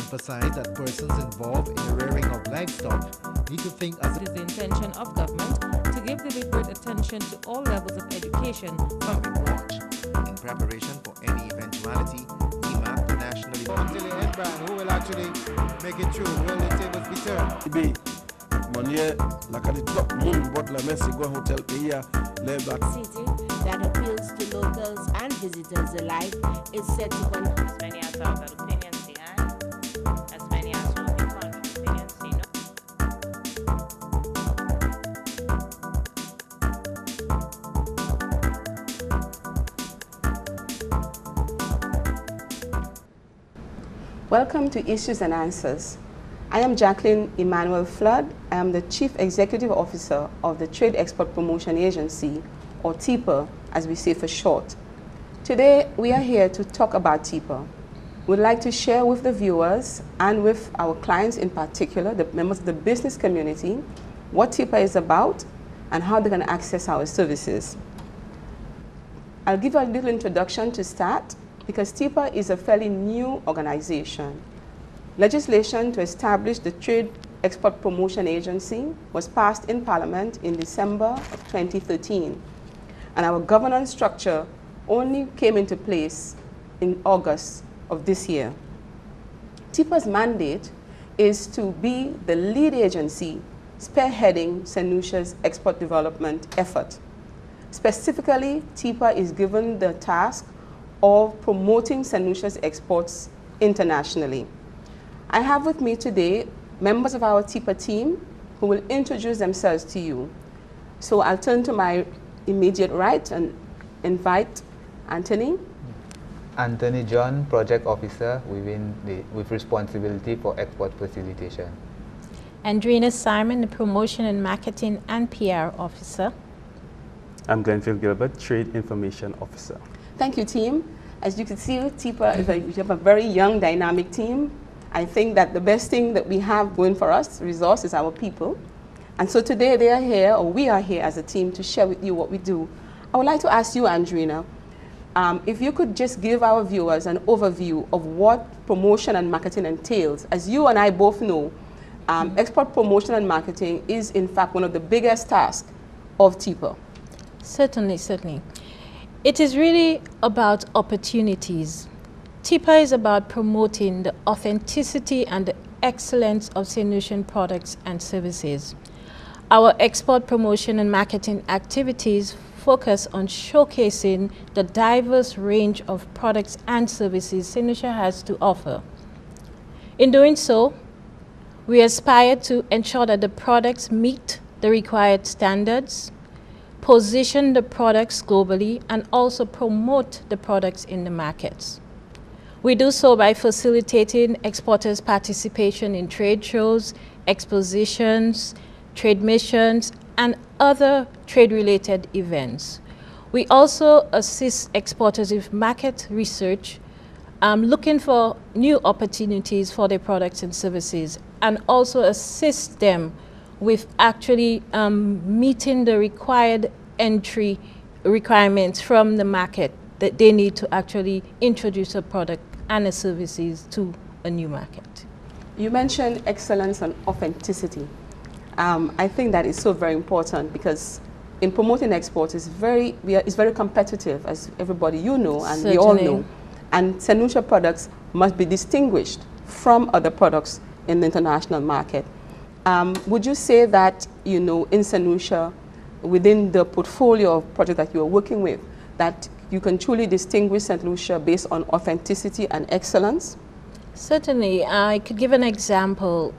emphasized that persons involved in the rearing of livestock need to think as It is the intention of government to give deliberate attention to all levels of education from watch in preparation for any eventuality. EMAP, the nationally until the end brand who will actually make it true, will the tables be turned? City that appeals to locals and visitors alike is set to as many as our opinions see and as many as will be opinions see no. Welcome to Issues and Answers. I am Jacqueline Emmanuel Flood. I am the Chief Executive Officer of the Trade Export Promotion Agency, or TEPA, as we say for short. Today, we are here to talk about TEPA. We'd like to share with the viewers and with our clients in particular, the members of the business community, what TEPA is about and how they can access our services. I'll give you a little introduction to start, because TEPA is a fairly new organization. Legislation to establish the Trade Export Promotion Agency was passed in Parliament in December of 2013, and our governance structure only came into place in August of this year. TEPA's mandate is to be the lead agency spearheading Saint Lucia's export development effort. Specifically, TEPA is given the task of promoting Saint Lucia's exports internationally. I have with me today members of our TEPA team who will introduce themselves to you. So I'll turn to my immediate right and invite Anthony. Anthony John, Project Officer with responsibility for export facilitation. Andrina Simon, the Promotion and Marketing and PR Officer. I'm Glenfield Gilbert, Trade Information Officer. Thank you, team. As you can see, TEPA is we have a very young, dynamic team. I think that the best thing that we have going for us, resource, is our people. And so today they are here, or we are here as a team, to share with you what we do. I would like to ask you, Andrina, if you could just give our viewers an overview of what promotion and marketing entails. As you and I both know, export promotion and marketing is in fact one of the biggest tasks of TEPA. Certainly, certainly. It is really about opportunities. TEPA is about promoting the authenticity and the excellence of Saint Lucian products and services. Our export promotion and marketing activities focus on showcasing the diverse range of products and services Saint Lucia has to offer. In doing so, we aspire to ensure that the products meet the required standards, position the products globally, and also promote the products in the markets. We do so by facilitating exporters' participation in trade shows, expositions, trade missions, and other trade-related events. We also assist exporters with market research, looking for new opportunities for their products and services, and also assist them with actually meeting the required entry requirements from the market that they need to actually introduce a product and the services to a new market. You mentioned excellence and authenticity. I think that is so very important, because in promoting export is very competitive, as everybody you know and we all know. And Saint Lucia products must be distinguished from other products in the international market. Would you say that, you know, in Saint Lucia, within the portfolio of projects that you are working with, that you can truly distinguish Saint Lucia based on authenticity and excellence? Certainly. I could give an example.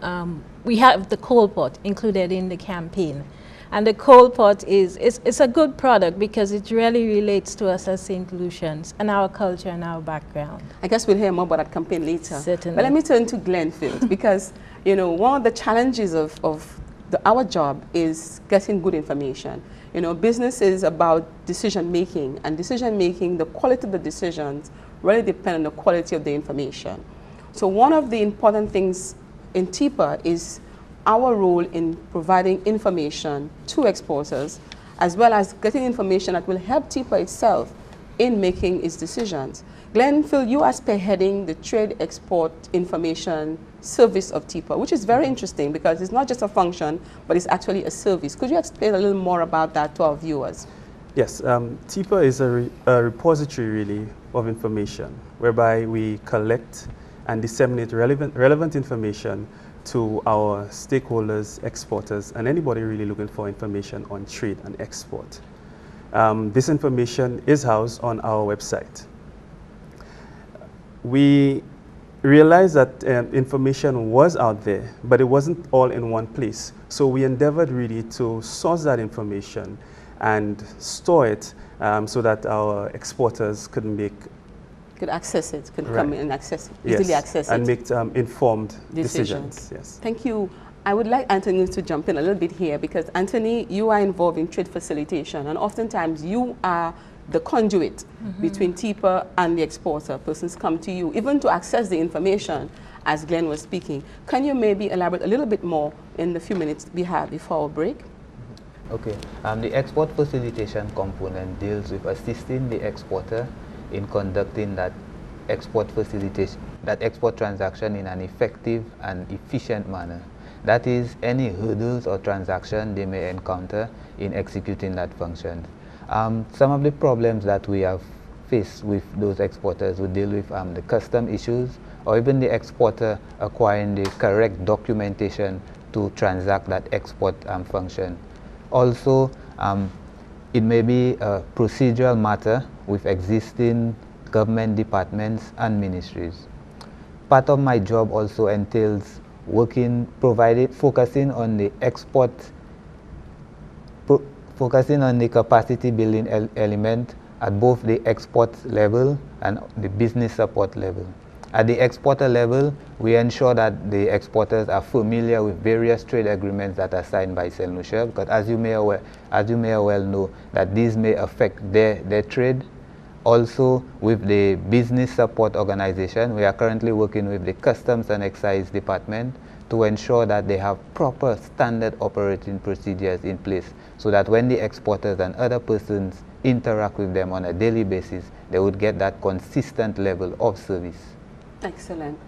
We have the coal pot included in the campaign. And the coal pot it's a good product because it really relates to us as St. Lucians and our culture and our background. I guess we'll hear more about that campaign later. Certainly. But let me turn to Glenfield, because you know, one of the challenges of our job is getting good information. You know, business is about decision making, and decision making, the quality of the decisions really depend on the quality of the information. So one of the important things in TEPA is our role in providing information to exporters, as well as getting information that will help TEPA itself in making its decisions. Glenn, Phil, you are spearheading the Trade Export Information Service of TEPA, which is very interesting because it's not just a function, but it's actually a service. Could you explain a little more about that to our viewers? Yes, TEPA is a repository really of information whereby we collect and disseminate relevant information to our stakeholders, exporters, and anybody really looking for information on trade and export. This information is housed on our website. We realized that information was out there, but it wasn't all in one place. So we endeavored really to source that information and store it so that our exporters could access it, could right. come in and access it, easily access it. And make informed decisions. Yes. Thank you. I would like Anthony to jump in a little bit here because Anthony, you are involved in trade facilitation and oftentimes you are the conduit between TEPA and the exporter. Persons come to you even to access the information as Glenn was speaking. Can you maybe elaborate a little bit more in the few minutes we have before our break? Okay, the export facilitation component deals with assisting the exporter in conducting that export facilitation, that export transaction in an effective and efficient manner. That is, any hurdles or transaction they may encounter in executing that function. Some of the problems that we have faced with those exporters would deal with the custom issues or even the exporter acquiring the correct documentation to transact that export function. Also, it may be a procedural matter with existing government departments and ministries. Part of my job also entails focusing on the focusing on the capacity building element at both the export level and the business support level. At the exporter level, we ensure that the exporters are familiar with various trade agreements that are signed by Saint Lucia, because as you may well know, that these may affect their trade. Also, with the business support organization, we are currently working with the Customs and Excise Department to ensure that they have proper standard operating procedures in place so that when the exporters and other persons interact with them on a daily basis, they would get that consistent level of service. Excellent.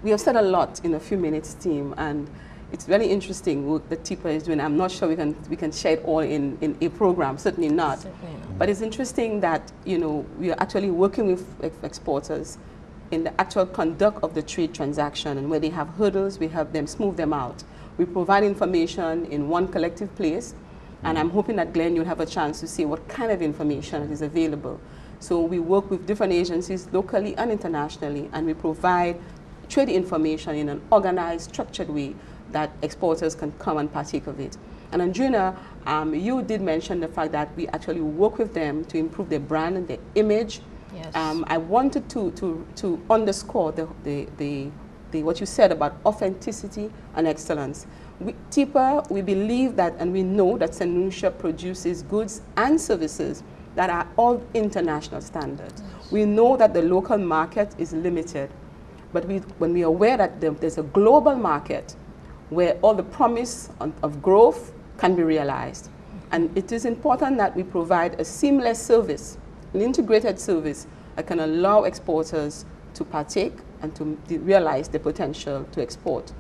We have said a lot in a few minutes, team, and it's very interesting work that TEPA is doing. I'm not sure we can share it all in a program, certainly not. Certainly not. But it's interesting that, you know, we are actually working with exporters in the actual conduct of the trade transaction, and where they have hurdles, we help them smooth them out. We provide information in one collective place, and I'm hoping that, Glenn, you'll have a chance to see what kind of information is available. So we work with different agencies locally and internationally, and we provide trade information in an organized, structured way that exporters can come and partake of it. And Andrina, you did mention the fact that we actually work with them to improve their brand and their image. Yes. I wanted to underscore what you said about authenticity and excellence. TEPA, we believe that, and we know that Saint Lucia produces goods and services that are all international standards. Yes. We know that the local market is limited, but when we are aware that there's a global market where all the promise of growth can be realized. And it is important that we provide a seamless service, an integrated service that can allow exporters to partake and to realize the potential to export.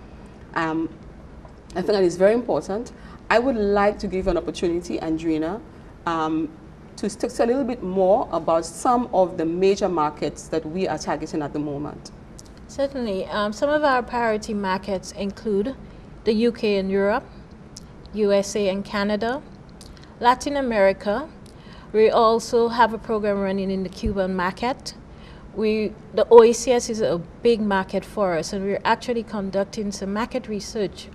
I think that is very important. I would like to give an opportunity, Andrina, to talk a little bit more about some of the major markets that we are targeting at the moment. Certainly. Some of our priority markets include the UK and Europe, USA and Canada, Latin America. We also have a program running in the Cuban market. The OECS is a big market for us, and we're actually conducting some market research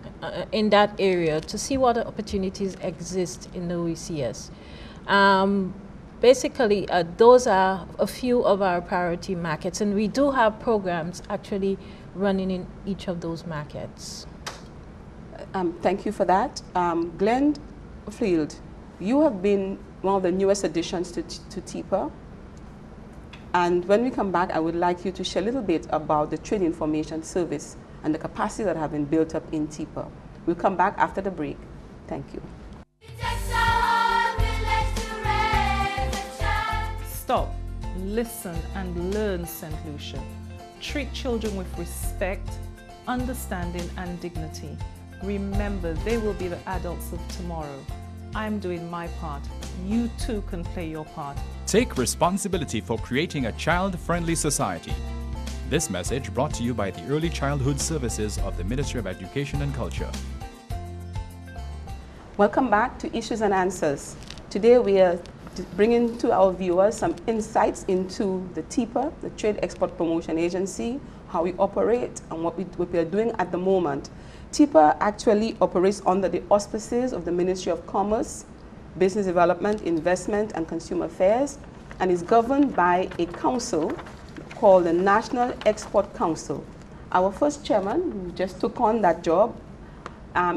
in that area to see what opportunities exist in the OECS. Basically, those are a few of our priority markets, and we do have programs actually running in each of those markets. Thank you for that. Glenn Field, you have been one of the newest additions to TEPA. And when we come back, I would like you to share a little bit about the Trade Information Service and the capacity that have been built up in TEPA. We'll come back after the break. Thank you. Stop, listen and learn Saint Lucia. Treat children with respect, understanding and dignity. Remember, they will be the adults of tomorrow. I'm doing my part. You too can play your part. Take responsibility for creating a child-friendly society. This message brought to you by the Early Childhood Services of the Ministry of Education and Culture. Welcome back to Issues and Answers. Today we are bringing to our viewers some insights into the TEPA, the Trade Export Promotion Agency, how we operate and what we are doing at the moment. TEPA actually operates under the auspices of the Ministry of Commerce, Business Development, Investment and Consumer Affairs, and is governed by a council called the National Export Council. Our first chairman, who just took on that job,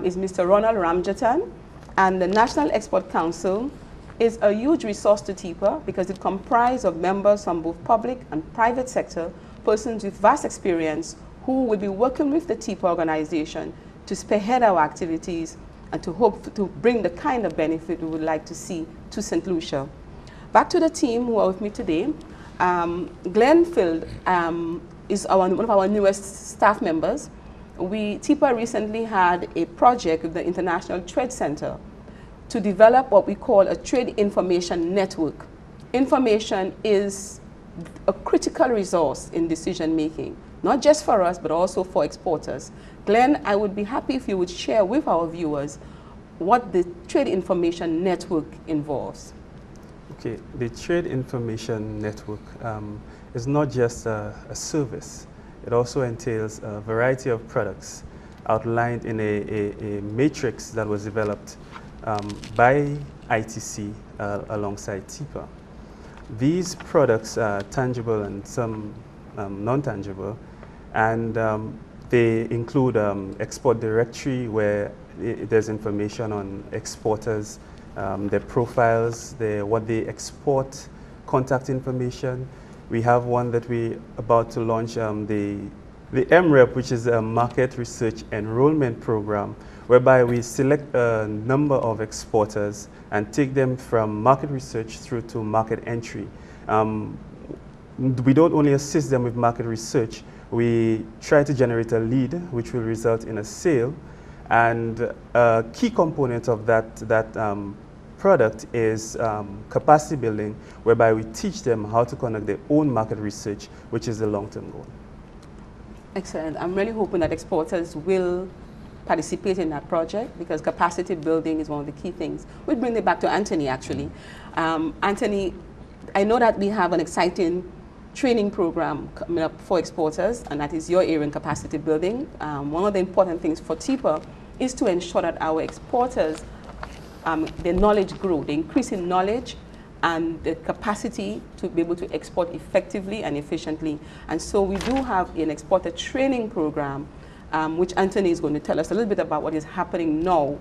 is Mr. Ronald Ramjatan, and the National Export Council is a huge resource to TEPA because it comprises of members from both public and private sector, persons with vast experience who will be working with the TEPA organization to spearhead our activities and to hope to bring the kind of benefit we would like to see to St. Lucia. Back to the team who are with me today. Glenn Field is one of our newest staff members. TEPA recently had a project with the International Trade Center to develop what we call a trade information network. Information is a critical resource in decision making, not just for us, but also for exporters. Glenn, I would be happy if you would share with our viewers what the Trade Information Network involves. Okay, the Trade Information Network is not just a service. It also entails a variety of products outlined in a matrix that was developed by ITC alongside TEPA. These products are tangible and some non-tangible, and they include export directory where there's information on exporters, their profiles, what they export, contact information. We have one that we're about to launch, the MREP, which is a Market Research Enrollment Program, whereby we select a number of exporters and take them from market research through to market entry. We don't only assist them with market research, we try to generate a lead which will result in a sale, and a key component of that product is capacity building, whereby we teach them how to conduct their own market research, which is the long-term goal. Excellent. I'm really hoping that exporters will participate in that project because capacity building is one of the key things. We'll bring it back to Anthony, actually. Anthony, I know that we have an exciting training program coming up for exporters, and that is your area in capacity building. One of the important things for TEPA is to ensure that our exporters, their knowledge grow, they increase in knowledge and the capacity to be able to export effectively and efficiently. And so we do have an exporter training program, which Anthony is going to tell us a little bit about what is happening now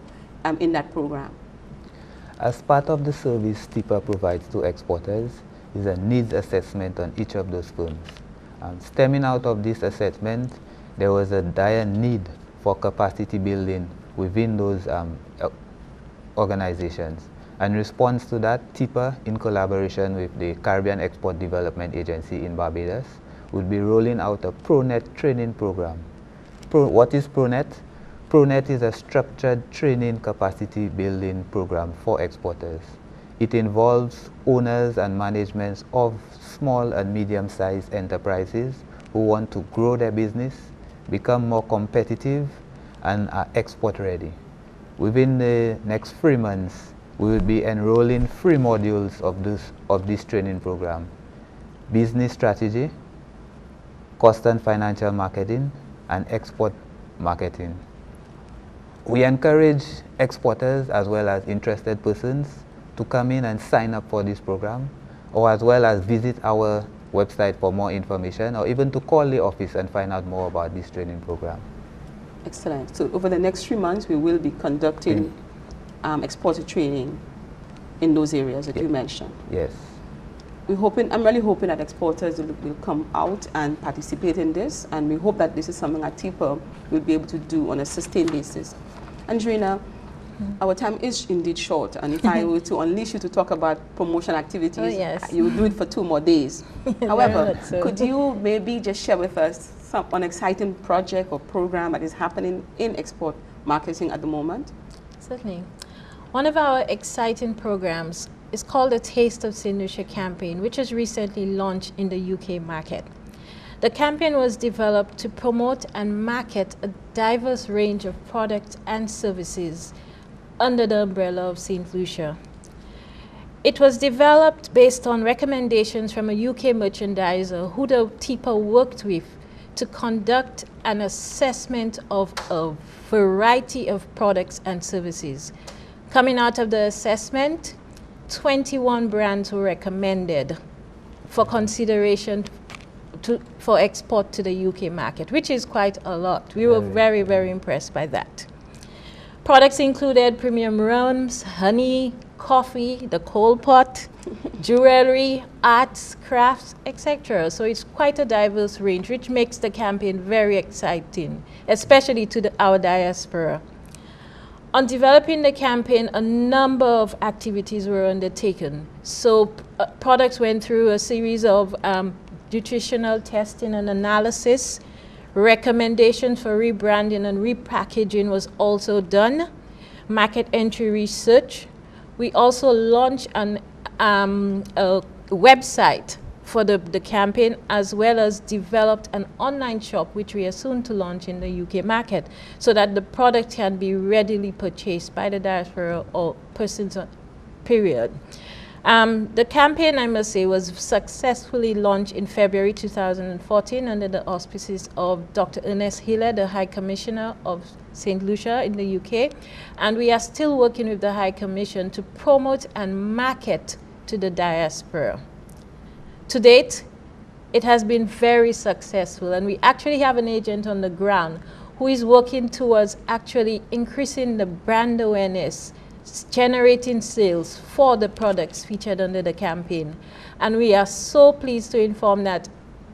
in that program. As part of the service TEPA provides to exporters is a needs assessment on each of those firms. Stemming out of this assessment, there was a dire need for capacity building within those organizations. In response to that, TEPA, in collaboration with the Caribbean Export Development Agency in Barbados, would be rolling out a ProNet training program. What is ProNet? ProNet is a structured training capacity building program for exporters. It involves owners and managements of small and medium-sized enterprises who want to grow their business, become more competitive, and are export ready. Within the next 3 months, we will be enrolling 3 modules of this training program: business strategy, cost and financial marketing, and export marketing. We encourage exporters as well as interested persons to come in and sign up for this program, or as well as visit our website for more information, or even to call the office and find out more about this training program. Excellent. So over the next 3 months, we will be conducting exporter training in those areas that you mentioned. Yes. I'm really hoping that exporters will come out and participate in this, and we hope that this is something that TEPA will be able to do on a sustained basis. Andrina, our time is indeed short, and if I were to unleash you to talk about promotion activities, you would do it for 2 more days. However, could you maybe just share with us an exciting project or program that is happening in export marketing at the moment? Certainly. One of our exciting programs is called the Taste of Saint Lucia campaign, which was recently launched in the UK market. The campaign was developed to promote and market a diverse range of products and services under the umbrella of Saint Lucia. It was developed based on recommendations from a UK merchandiser who the TEPA worked with to conduct an assessment of a variety of products and services. Coming out of the assessment, 21 brands were recommended for consideration for export to the UK market, which is quite a lot. We were very, very impressed by that. Products included premium rums, honey, coffee, the coal pot, jewelry, arts, crafts, etc. So it's quite a diverse range, which makes the campaign very exciting, especially to our diaspora. On developing the campaign, a number of activities were undertaken. So products went through a series of nutritional testing and analysis. Recommendations for rebranding and repackaging was also done. Market entry research. We also launched a website for the campaign, as well as developed an online shop, which we are soon to launch in the UK market, so that the product can be readily purchased by the diaspora or persons, period. The campaign, I must say, was successfully launched in February 2014 under the auspices of Dr. Ernest Hiller, the High Commissioner of Saint Lucia in the UK, and we are still working with the High Commission to promote and market to the diaspora. To date, it has been very successful, and we actually have an agent on the ground who is working towards actually increasing the brand awareness, generating sales for the products featured under the campaign. And we are so pleased to inform that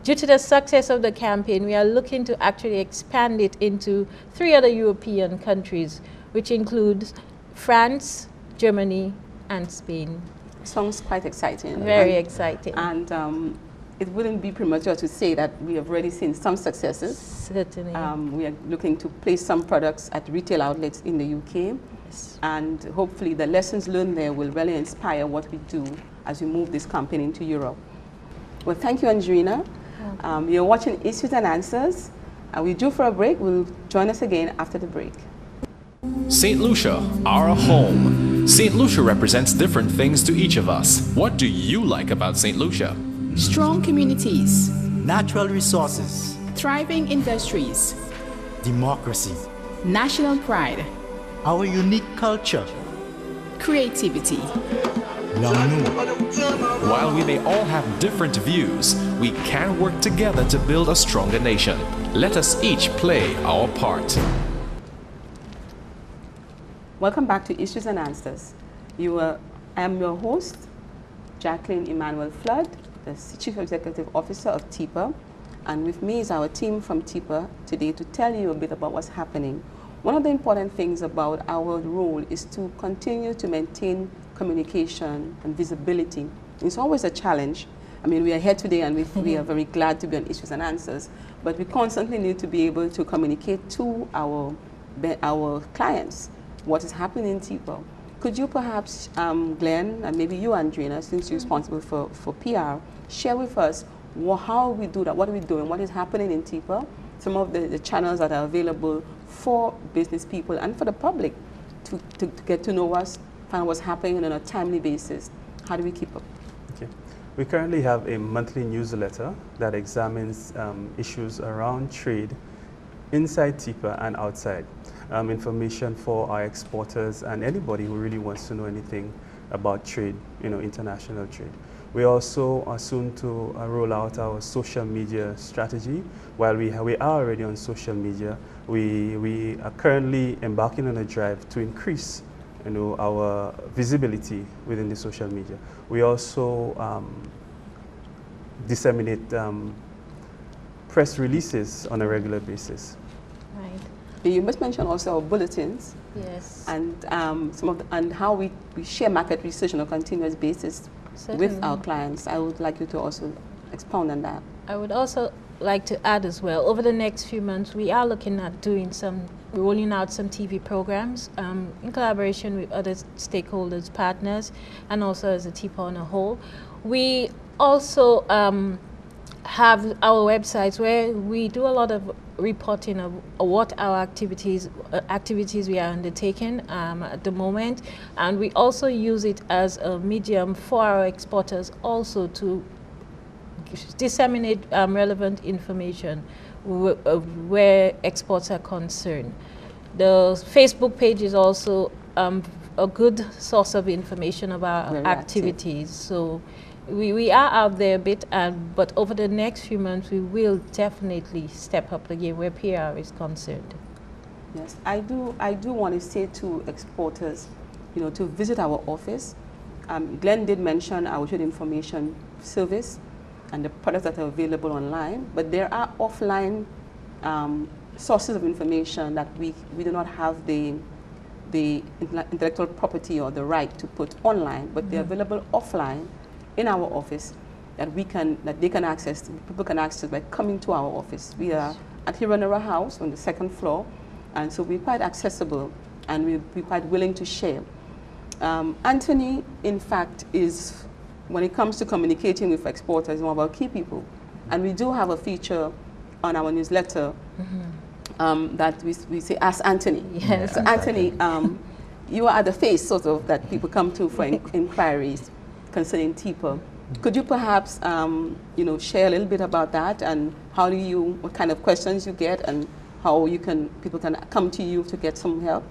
due to the success of the campaign, we are looking to actually expand it into 3 other European countries, which include France, Germany, and Spain. Sounds quite exciting. Very exciting. And it wouldn't be premature to say that we have already seen some successes. Certainly. We are looking to place some products at retail outlets in the UK. Yes. And hopefully the lessons learned there will really inspire what we do as we move this campaign into Europe. Well, thank you, Andrina. You're watching Issues and Answers. We're due for a break. We'll join us again after the break. Saint Lucia, our home. Saint Lucia represents different things to each of us. What do you like about Saint Lucia? Strong communities, natural resources, thriving industries, democracy, national pride, our unique culture, creativity. While we may all have different views, we can work together to build a stronger nation. Let us each play our part. Welcome back to Issues and Answers. I am your host, Jacqueline Emmanuel Flood, the Chief Executive Officer of TEPA, and with me is our team from TEPA today to tell you a bit about what's happening. One of the important things about our role is to continue to maintain communication and visibility. It's always a challenge. I mean, we are here today and we are very glad to be on Issues and Answers, but we constantly need to be able to communicate to our clients what is happening in TEPA. Could you perhaps, Glenn, and maybe you, Andrina, since you're responsible for PR, share with us how we do that, what are we doing, what is happening in TEPA, some of the channels that are available for business people and for the public to get to know us, find what's happening on a timely basis. How do we keep up? Okay. We currently have a monthly newsletter that examines issues around trade inside TEPA and outside. Information for our exporters and anybody who really wants to know anything about trade, international trade. We also are soon to roll out our social media strategy. While we are already on social media, we are currently embarking on a drive to increase our visibility within the social media. We also disseminate press releases on a regular basis. Right. You must mention also our bulletins. Yes. And and how we share market research on a continuous basis with our clients. I would like you to also expound on that. I would also like to add as well, over the next few months, we are looking at rolling out some TV programs in collaboration with other stakeholders, partners, and also as a TEPA on a whole. We also have our websites where we do a lot of reporting of what our activities we are undertaking at the moment, and we also use it as a medium for our exporters also to disseminate relevant information where exports are concerned. The Facebook page is also a good source of information about our activities. So we are out there a bit, but over the next few months we will definitely step up the game where PR is concerned. Yes, I do want to say to exporters, to visit our office. Glenn did mention our trade information service and the products that are available online, but there are offline sources of information that we do not have the intellectual property or the right to put online, but they're available offline in our office that they can access, people can access by coming to our office. We are at Hiranera House on the 2nd floor, and so we're quite accessible and we're quite willing to share. Anthony, in fact, is, when it comes to communicating with exporters, one of our key people. And we do have a feature on our newsletter that we say, Ask Anthony. Yes. So Anthony, you are the face, sort of, that people come to for inquiries concerning TEPA. Could you perhaps, share a little bit about that and what kind of questions you get and how people can come to you to get some help?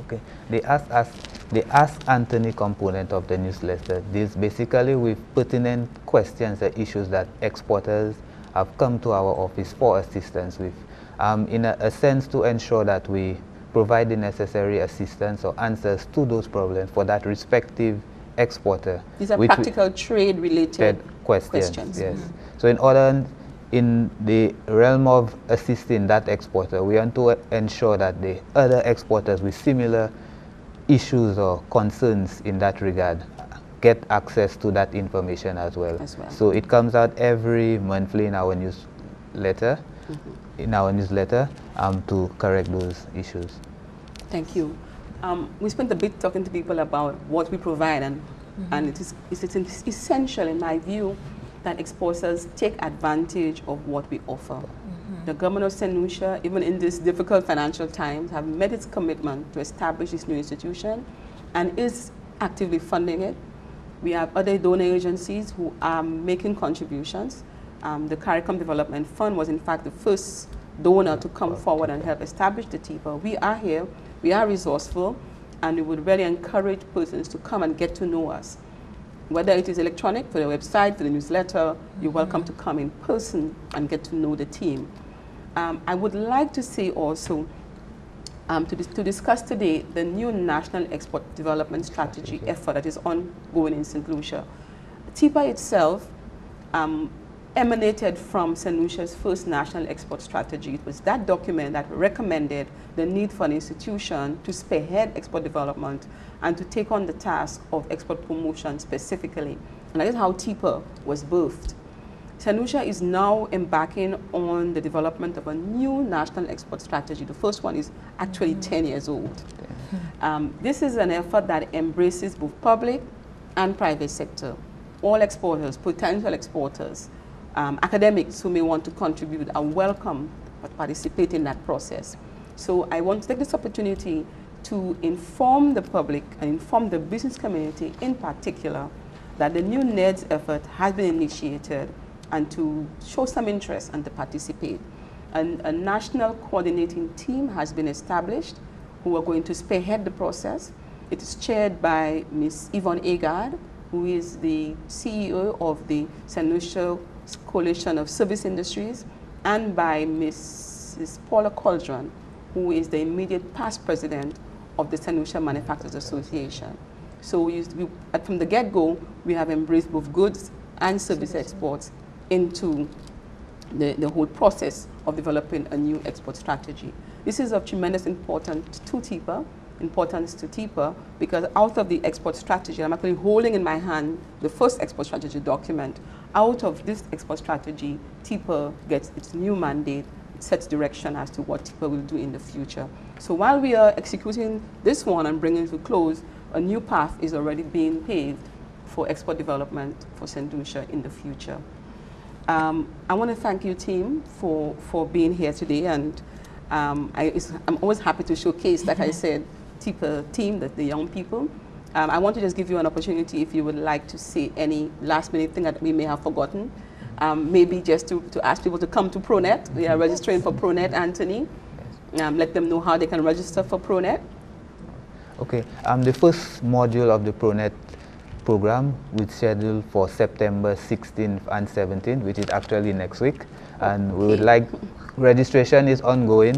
Okay. The Ask Anthony component of the newsletter deals basically with pertinent questions and issues that exporters have come to our office for assistance with, in a sense to ensure that we provide the necessary assistance or answers to those problems for that respective exporter. These are practical trade-related questions. Yes. So in the realm of assisting that exporter, we want to ensure that the other exporters with similar issues or concerns in that regard get access to that information as well. So it comes out every monthly in our newsletter, to correct those issues. Thank you. We spent a bit talking to people about what we provide, and it's essential in my view that exporters take advantage of what we offer. The government of Saint Lucia, even in this difficult financial times, have made its commitment to establish this new institution and is actively funding it. We have other donor agencies who are making contributions. The CARICOM Development Fund was in fact the first donor to come forward and help establish the TEPA. We are here, we are resourceful, and we would really encourage persons to come and get to know us. Whether it is electronic, for the website, for the newsletter, you're welcome to come in person and get to know the team. I would like to say also, to discuss today the new National Export Development Strategy effort that is ongoing in Saint Lucia. TEPA itself emanated from Saint Lucia's first National Export Strategy. It was that document that recommended the need for an institution to spearhead export development and to take on the task of export promotion specifically. And that is how TEPA was birthed. Saint Lucia is now embarking on the development of a new national export strategy. The first one is actually 10 years old. This is an effort that embraces both public and private sector. All exporters, potential exporters, academics who may want to contribute are welcome to participate in that process. So I want to take this opportunity to inform the public and inform the business community in particular that the new NEDS effort has been initiated and to show some interest and to participate. And a national coordinating team has been established who are going to spearhead the process. It is chaired by Ms. Yvonne Agard, who is the CEO of the Saint Lucia Coalition of Service Industries, and by Mrs. Paula Cauldron, who is the immediate past president of the Saint Lucia Manufacturers Association. So from the get-go, we have embraced both goods and service exports into the whole process of developing a new export strategy. This is of tremendous importance to TEPA, because out of the export strategy, I'm actually holding in my hand the first export strategy document. Out of this export strategy, TEPA gets its new mandate, it sets direction as to what TEPA will do in the future. So while we are executing this one and bringing it to close, a new path is already being paved for export development for Saint Lucia in the future. I want to thank you, team, for being here today, and I'm always happy to showcase, like I said, TEPA team, the young people. I want to just give you an opportunity if you would like to say any last minute thing that we may have forgotten. Maybe just to ask people to come to ProNet. We are registering for ProNet, Anthony. Let them know how they can register for ProNet. Okay, the first module of the ProNet program is scheduled for September 16th and 17th, which is actually next week. And we would like, registration is ongoing.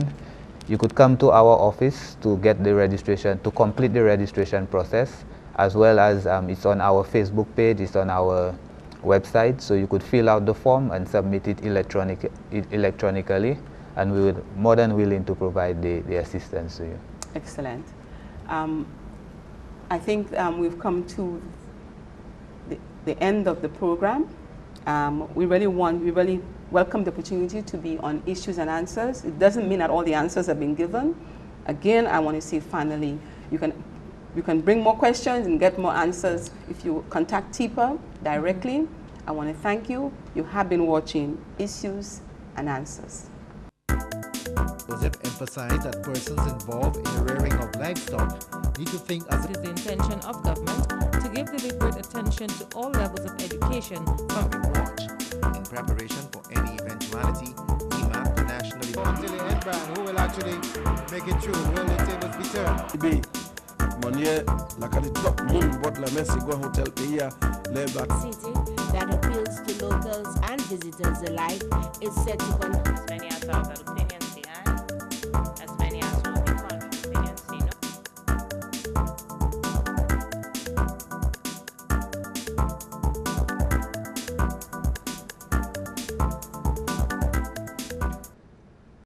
You could come to our office to get the registration, to complete the registration process, as well as it's on our Facebook page, it's on our website, so you could fill out the form and submit it electronically, and we would more than willing to provide the assistance to you. Excellent. I think we've come to the end of the program. We really welcome the opportunity to be on issues and answers. It doesn't mean that all the answers have been given. Again, I want to say finally, you can bring more questions and get more answers if you contact TEPA directly. I want to thank you. You have been watching Issues and Answers. Joseph emphasized that persons involved in the rearing of livestock need to think as It is the intention of government to give deliberate attention to all levels of education from watch in preparation for any eventuality. EMAP, the national until the end band, who will actually make it true? Will the tables be turned? City that appeals to locals and visitors alike is set to